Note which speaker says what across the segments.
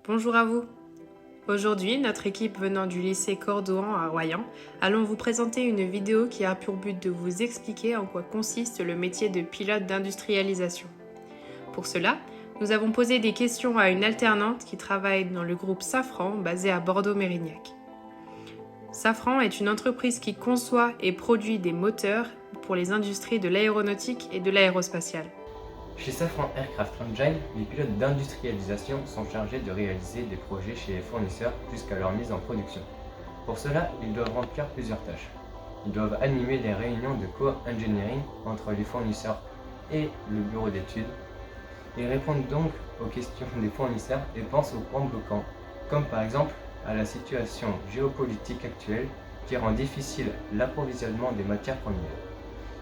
Speaker 1: Bonjour à vous. Aujourd'hui, notre équipe venant du lycée Cordouan à Royan, allons vous présenter une vidéo qui a pour but de vous expliquer en quoi consiste le métier de pilote d'industrialisation. Pour cela, nous avons posé des questions à une alternante qui travaille dans le groupe Safran basé à Bordeaux-Mérignac. Safran est une entreprise qui conçoit et produit des moteurs pour les industries de l'aéronautique et de l'aérospatiale.
Speaker 2: Chez Safran Aircraft Engine, les pilotes d'industrialisation sont chargés de réaliser des projets chez les fournisseurs jusqu'à leur mise en production. Pour cela, ils doivent remplir plusieurs tâches. Ils doivent animer les réunions de co-engineering entre les fournisseurs et le bureau d'études. Ils répondent donc aux questions des fournisseurs et pensent aux points bloquants, comme par exemple à la situation géopolitique actuelle qui rend difficile l'approvisionnement des matières premières.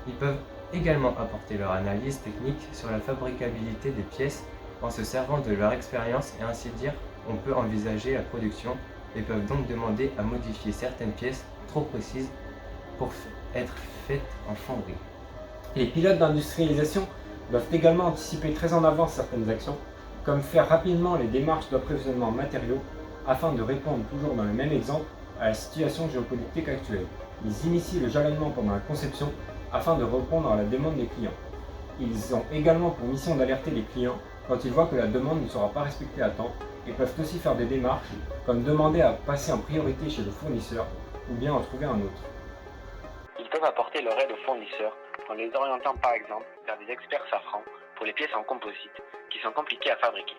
Speaker 2: Ils peuvent également apporter leur analyse technique sur la fabricabilité des pièces en se servant de leur expérience et ainsi dire on peut envisager la production et peuvent donc demander à modifier certaines pièces trop précises pour être faites en fonderie.
Speaker 3: Les pilotes d'industrialisation doivent également anticiper très en avance certaines actions, comme faire rapidement les démarches d'approvisionnement en matériaux afin de répondre toujours dans le même exemple à la situation géopolitique actuelle. Ils initient le jalonnement pendant la conception afin de répondre à la demande des clients. Ils ont également pour mission d'alerter les clients quand ils voient que la demande ne sera pas respectée à temps et peuvent aussi faire des démarches comme demander à passer en priorité chez le fournisseur ou bien en trouver un autre.
Speaker 4: Ils peuvent apporter leur aide aux fournisseurs en les orientant par exemple vers des experts Safran pour les pièces en composite qui sont compliquées à fabriquer.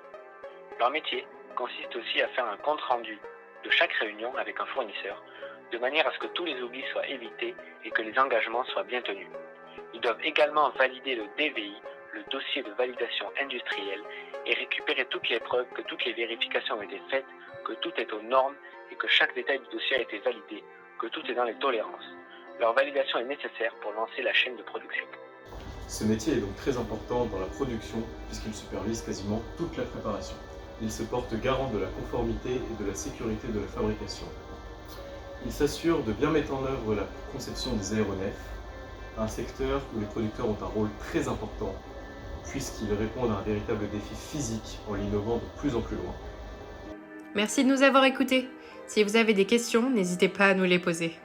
Speaker 4: Leur métier consiste aussi à faire un compte rendu de chaque réunion avec un fournisseur de manière à ce que tous les oublis soient évités et que les engagements soient bien tenus. Ils doivent également valider le DVI, le dossier de validation industrielle, et récupérer toutes les preuves que toutes les vérifications ont été faites, que tout est aux normes et que chaque détail du dossier a été validé, que tout est dans les tolérances. Leur validation est nécessaire pour lancer la chaîne de production.
Speaker 5: Ce métier est donc très important dans la production puisqu'il supervise quasiment toute la préparation. Il se porte garant de la conformité et de la sécurité de la fabrication. Il s'assure de bien mettre en œuvre la conception des aéronefs, un secteur où les producteurs ont un rôle très important puisqu'ils répondent à un véritable défi physique en l'innovant de plus en plus loin.
Speaker 1: Merci de nous avoir écoutés. Si vous avez des questions, n'hésitez pas à nous les poser.